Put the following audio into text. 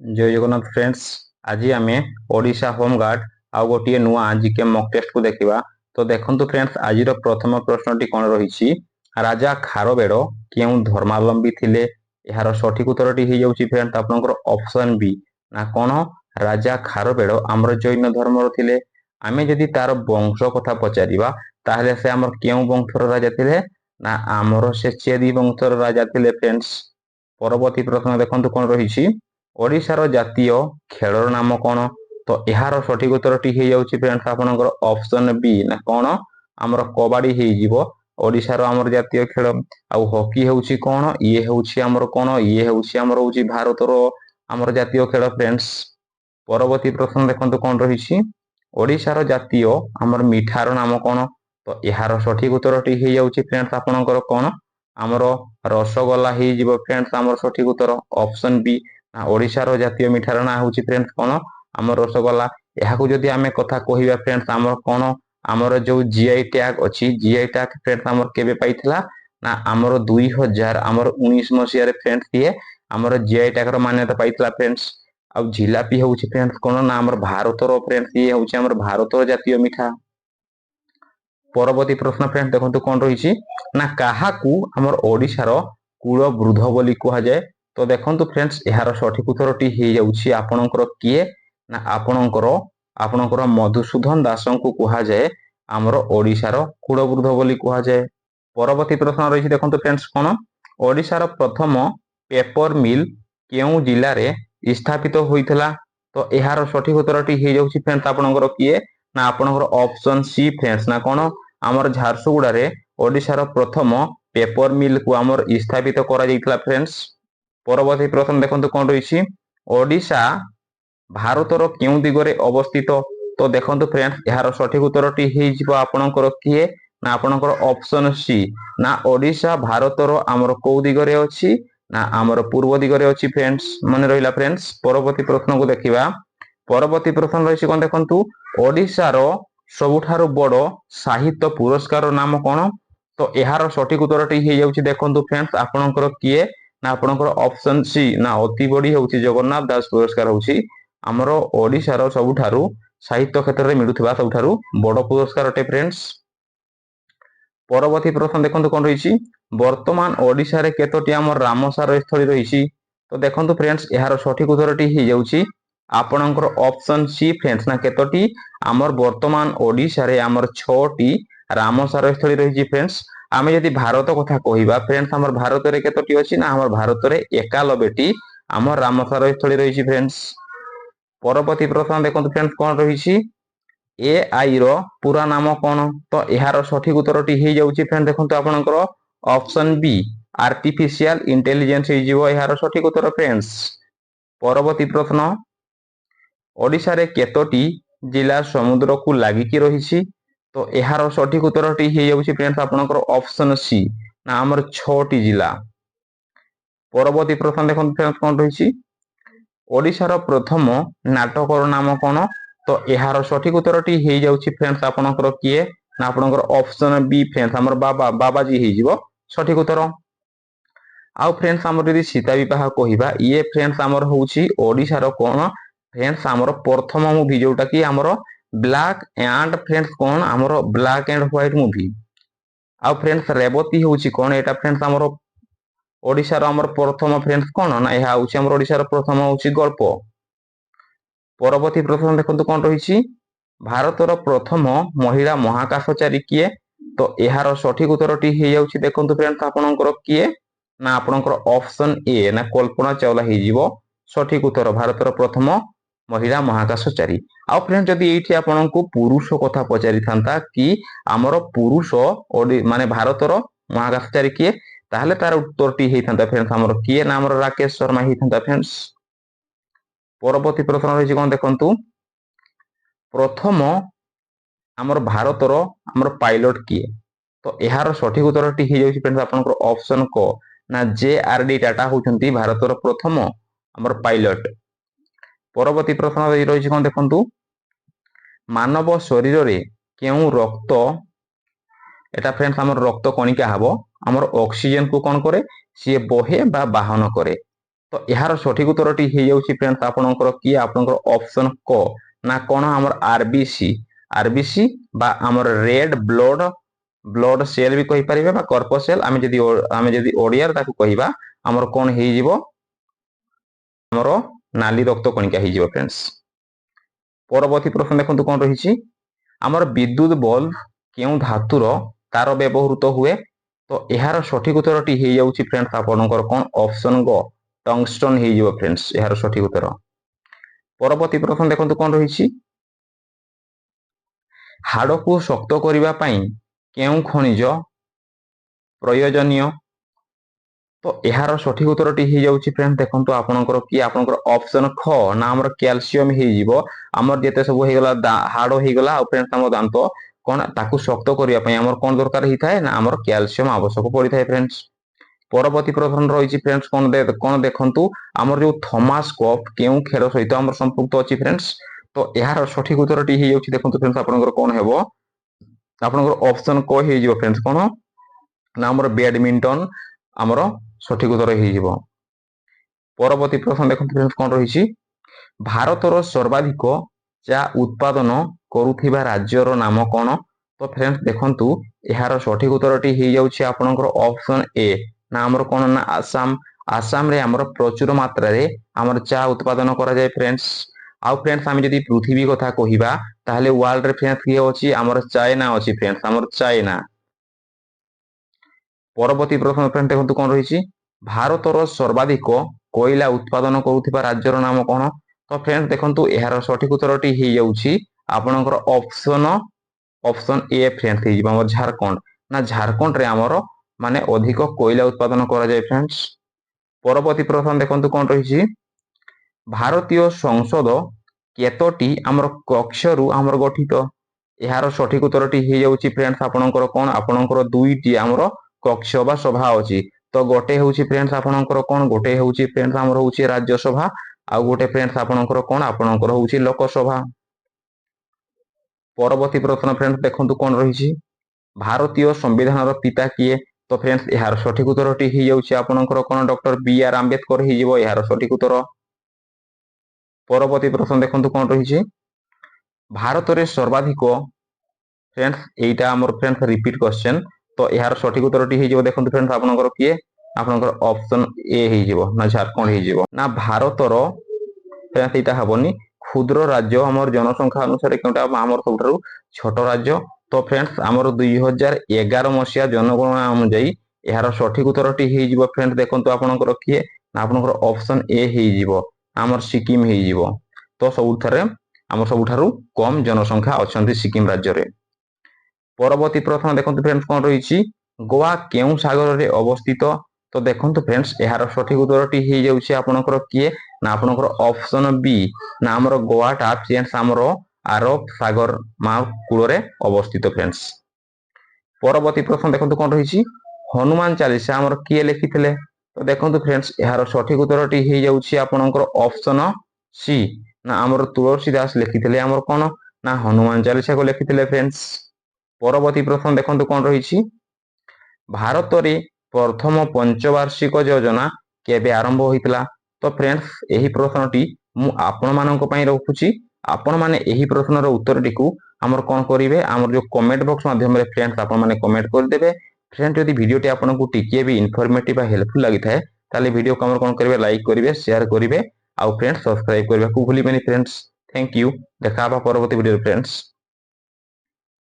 जय जगन्नाथ फ्रेंड्स। आज आम ओडिशा होमगार्ड आउ गोटे नुआ जीके मॉक टेस्ट को देखा। तो देखो फ्रेंड्स, आज प्रथम प्रश्नटी कौन रही। राजा खारवेल क्यों धर्मावलंबी थिले? यार सठिक उत्तरटी हो जाऊँगी फ्रेंड्स आपनकर ऑप्शन बी ना कौन। राजा खारवेल आमर जैन धर्मर थिले। आमे जदि तार वंश कथा पचारिबा ताहले से आमर क्यों वंशर राजा थिले ना आमर से चेदी वंशर राजा थिले फ्रेंड्स। परवर्ती प्रश्न देखंतु कौन रही। ओडिशार जातीय खेलर नाम कौन? तो यार सठिक उत्तरटी हो जाऊँगी फ्रेंड्स आपनकर ऑप्शन बी ना कौन आमर कबाड़ी हो। ओडिशार आमर जातीय खेल आउ हॉकी होउछि कौन? ये होउछि आमर कौन? ये होउछि आमर होउछि भारतर आमर जातीय खेल फ्रेंड्स। परवर्ती प्रश्न देखंतु कौन रही। ओडिशार जातीय आमर मिठार नाम कौन? तो यार सठिक उत्तरटी हो जाऊँगी फ्रेंड्स आपनकर कौन आमर रसगोल्ला हो फ्रेंड्स आमर सठिक उत्तर ऑप्शन बी। ओडिशार जातीय मिठार ना होउछि फ्रेंड्स कौन आमर रसगोल्ला। यहाँ जदि आमे कथा कहिबा फ्रेंड्स आमर कौन आमर जो जीआई टैग अच्छी जीआई टैग फ्रेंड्स आमर केबे पाइथिला ना आमर 2019 मसीह फ्रेंड्स ये आमर जीआई टैग रो मान्यता पाइथिला फ्रेंड्स। अब जिलापी होउछि फ्रेंड्स कौन ना आमर भारतर फ्रेंड्स ये होउछि आमर भारतर जातीय मिठा। परवर्ती प्रश्न फ्रेंड्स देखंतु कौन रही ना काहाकू आमर ओडिशार कूल वृद्ध बोली कहा जाए? तो देखंतु फ्रेंड्स यार सठिक उत्तरटी हो जाउछि आपनकर किए ना आपनकर मधुसूदन दास को कहा जाए आमर ओडिशार कूल वृद्ध बोली कहा जाए। परवर्ती प्रश्न रही देखंतु फ्रेंड्स कौन ओडिशार प्रथम पेपर मिल केउ जिल्ला रे स्थापित होइथिला? तो यार सठिक उत्तरटी हो जाउछि फ्रेंड्स आपनकर किए ना आपनकर ऑप्शन सी फ्रेंड्स ना कौन आमर झारसुगुड़ा रे ओडिशार प्रथम पेपर मिल को आमर स्थापित करा जाइथिला फ्रेंड्स। परवर्ती प्रश्न देखंतु कौन रही ओडिशा भारतर केउ दिगरे अवस्थित? तो देखंतु फ्रेंड्स यार सठिक उत्तरटी हो जिवो आपनकर किए ना आपनकर ऑप्शन सी ना ओडिशा भारतर आमर को दिगरे अछि ना आमर पूर्व दिगरे अछि फ्रेंड्स मन रहिला फ्रेंड्स। परवर्ती प्रश्न को देखिबा। परवर्ती प्रश्न रही कौन देखंतु ओडिशार सबुठारु बड़ साहित्य पुरस्कार नाम कौन? तो यार सठिक उत्तरटी हो जाउछि देखंतु फ्रेंड्स आपनकर किए ना आपनकर ऑप्शन सी ना अति बड़ी होउछि जगन्नाथ दास पुरस्कार होउछि आमर ओडिशार सबुठारु साहित्य क्षेत्र में मिलुथिबा सबुठारु बड़ पुरस्कार अटे फ्रेंड्स। परवर्ती प्रश्न देखंतु कौन रही वर्तमान ओडिशा रे केतोटी आमर रामसार स्थली रही? तो देखंतु फ्रेंड्स यार सठिक उत्तरटी हो जाउछि आपनकर ऑप्शन सी फ्रेंड्स ना केतोटी आमर वर्तमान ओडिशा रे आमर 6टी रामसार स्थली रही फ्रेंड्स। आमे यदि भारत कथा कहिबा फ्रेंड्स आमर भारत रे केतोटी अछि ना आमर भारत रे 91टी आमर रामसार स्थली रही फ्रेंड्स। परवर्ती प्रश्न देखंतु फ्रेंड्स कौन रही एआई रो पूरा नाम कौन? तो यार सठिक उत्तरटी हो जाउछि फ्रेंड्स देखंतु आपनकर ऑप्शन बी आर्टिफिशियल इंटेलिजेंस हो जिवो यार सठिक उत्तर फ्रेंड्स। परवर्ती प्रश्न ओडिशा रे केतोटी जिला समुद्र को लागिकी रही? तो यार सठिक उत्तरटी हो जाउछि फ्रेंड्स आपनकर ऑप्शन सी ना आमर 6टी जिला। परवर्ती प्रश्न देखंतु फ्रेंड्स कौन रही ओडिशार प्रथम नाटकर नाम कौन? तो यार सठिक उत्तरटी हो जाउछि फ्रेंड्स आपनकर किए ना आपनकर ऑप्शन बी फ्रेंड्स आमर बाबाजी हो जिवो सठिक उत्तर। आउ फ्रेंड्स आमर यदि सीता विवाह कहिबा ये फ्रेंड्स आमर होउछि ओडिशार कोन फ्रेंड्स आमर प्रथम मूवी जोटा कि आमर ब्लैक एंड फ्रेंड्स कोन आमर ब्लैक एंड व्हाइट मूवी। आउ फ्रेंड्स रेवती होउछि कोन एटा फ्रेंड्स आमर ओडिशार आमर प्रथम फ्रेंड्स कोन ना एहा होउछि आमर ओडिशार प्रथम होउछि गल्प। परवर्ती प्रश्न देखंतु कोन रहिछि भारतर प्रथम महिला महाकाशचारी किए? तो यार सठिक उत्तरटी हो जाउछि देखंतु फ्रेंड्स आपनकर किए ना आपनकर ऑप्शन ए ना कल्पना चावला हो जिवो सठिक उत्तर भारतर प्रथम महिला महाकाशचारी। आउ फ्रेंड्स जदि एठी आपनकु पुरुष कथा पचारि थांता कि आमर पुरुष माने भारतर महाकाशचारी किए ताहले तार उत्तरटी हेई थांता फ्रेंड्स आमर किए ना आमर राकेश शर्मा हेई थांता फ्रेंड्स। परवर्ती प्रश्न रही कौन देखंतु प्रथम आमर भारतर आमर पायलट किए? तो यार सठिक उत्तरटी हो जाउछि फ्रेंड्स आपनकर ऑप्शन को ना जेआरडी टाटा होउछंती भारतर प्रथम आमर पायलट। परवर्ती प्रश्न रही कौन देखंतु मानव शरीर रे केउ रक्त एटा फ्रेंड्स आमर रक्त कणिका हबो आमर ऑक्सीजन को कौन करे सी बहे बा बाहन करे? तो यार सठिक उत्तरटी हो जाउछि फ्रेंड्स आपनकर कि आपनकर ऑप्शन क ना कोन हमर आरबीसी बा हमर रेड ब्लड सेल भी कहि परिबे बा कर्पसेल आमे जदी ओडिया ताकू कहिबा हमर कोन हे जिवो हमर नाली रक्त कणिका हे जिवो फ्रेंड्स। परवर्ती प्रश्न देखंतु कोन रहिछि हमर विद्युत बल्ब केउ धातुर तार व्यवहृत हुए तो यार सठिक उत्तरटी हो जाउछि फ्रेंड्स आपनकर कोन ऑप्शन ग टंगस्टन हो जिवो फ्रेंड्स यार सठिक उत्तर। परवर्ती प्रश्न देखंतु कोन रहिछि हाड़ को शक्त करिबा पई केउ खनिज प्रयोजनीय तो यार सठिक उत्तरटी हो जाउछि फ्रेंड्स देखंतु आपनकर कि आपनकर ऑप्शन ख ना हमर कैल्शियम हे जिवो हमर जेते सब हे गला हाड़ हे गला आ फ्रेंड्स हमर दांत कोन ताकू शक्त करिया पई हमर कोन दरकार हि थाए ना हमर कैल्शियम आवश्यक पड़ी थाए फ्रेंड्स। परवर्ती प्रश्न रही फ्रेंड्स कोन देखंतु हमर जो थॉमस कप केउ खेल सहित हमर संपुक्त अछि फ्रेंड्स तो यार सठिक उत्तरटी हो जाउछि देखंतु फ्रेंड्स आपनकर कोन हेबो आपनकर ऑप्शन क हे जिवो फ्रेंड्स कोन ना हमर बैडमिंटन हमर सठिक उत्तर हो जिवो। परवर्ती प्रश्न देखंतु फ्रेंड्स कोन रहिछि भारतर सर्वाधिक चा उत्पादन करुथिबा राज्यर नाम कोन तो फ्रेंड्स देखंतु यार सठिक उत्तरटी हो जाउछि आपनकर ऑप्शन ए ना हमर कोन ना आसाम रे हमर प्रचुर मात्रा रे हमर चा उत्पादन करा जाय फ्रेंड्स। आ फ्रेंड्स आमे जदी पृथ्वी कथा कहिबा ताहले वर्ल्ड रे फ्रेंड्स कि अछि हमर चाइना अछि फ्रेंड्स हमर चाइना। परवर्ती प्रश्न फ्रेंड्स देखंतु कोन रहिछि भारतर सर्वाधिक कोयला उत्पादन करुथिबा राज्यर नाम कोन तो फ्रेंड्स देखंतु यार सठिक उत्तरटी हो जाउछि आपनकर ऑप्शन ए फ्रेंड्स हे जिवो हमर झारखंड ना झारखंड रे हमर माने अधिक कोयला उत्पादन करा जाय फ्रेंड्स। परवर्ती प्रश्न देखंतु कोन रहिछि भारतीय संसद केतोटी हमर कक्षरु हमर गठित यार सठिक उत्तरटी हो जाउछि फ्रेंड्स आपनकर कोन आपनकर दुईटी हमर कक्ष बा सभा अछि तो गोटे होउछि फ्रेंड्स आपनकर कोन गोटे होउछि फ्रेंड्स हमर होउछि राज्यसभा आ गोटे फ्रेंड्स आपनकर कोन आपनकर होउछि लोकसभा। परवर्ती प्रश्न फ्रेंड्स देखंतु कोन रहिछि भारतीय संविधानर पिता किए तो फ्रेंड्स यार सठिक उत्तरटी हो जाउछि आपनकर कोन डॉक्टर बी आर आंबेडकर हे जिवो यार सठिक उत्तर। परवर्ती प्रश्न देखंतु कोन रहिछि भारत रे सर्वाधिक फ्रेंड्स एटा हमर फ्रेंड्स रिपीट क्वेश्चन तो यार सठिक उत्तरटी हे जिवो देखंतु फ्रेंड्स आपनकर किए आपनकर ऑप्शन ए हे जिवो ना झारखंड हे जिवो ना भारतर फ्रेंड्स एटा हबनी क्षुद्र राज्य हमर जनसंख्या अनुसार केउटा हमर सबठारु छोट राज्य तो फ्रेंड्स हमर 2011 मसिया जनगणना अनुसार यार सठिक उत्तरटी हे जिवो फ्रेंड्स देखंतु आपनकर किए ना आपनकर ऑप्शन ए हे जिवो हमर सिक्किम हे जिवो तो सबठारे हमर सबठारु कम जनसंख्या अछंती सिक्किम राज्य रे। परवर्ती प्रश्न देखंतु फ्रेंड्स कोन रहिछि गोवा केउ सागर रे अवस्थित तो देखंतु फ्रेंड्स यार सठिक उत्तरटी हे जाउछि आपनकर किए ना आपनकर ऑप्शन बी ना हमर गोवाटा फ्रेंड्स हमर अरब सागर महाकूल रे अवस्थित फ्रेंड्स। परवर्ती प्रश्न देखंतु कोन रहिछि हनुमान चालीसा हमर किए लिखिथिले तो देखंतु फ्रेंड्स यार सठिक उत्तरटी हे जाउछि आपनकर ऑप्शन सी ना हमर तुलसीदास लिखिथिले हमर कोन ना हनुमान चालीसा को लिखिथिले फ्रेंड्स। परवर्ती प्रश्न देखंतु कोन रहिछि भारत रे प्रथम पंचवार्षिक योजना केबे आरंभ होइतला तो फ्रेंड्स एही प्रश्नटी मु आपण मानक पई रखुछि आपण माने एही प्रश्नर उत्तरटी को हमर कोन करिवे हमर जो कमेंट बॉक्स माध्यम रे फ्रेंड्स आपण माने कमेंट कर देबे। फ्रेंड्स यदि वीडियोटी आपनको टिके भी इन्फॉर्मेटिव हेल्पफुल लागि थाए ताले वीडियो को हमर कोन करिवे लाइक करिवे शेयर करिवे आ फ्रेंड्स सब्सक्राइब करबा को भूलिबेनी फ्रेंड्स। थैंक यू देखा बा परवर्ती वीडियो फ्रेंड्स।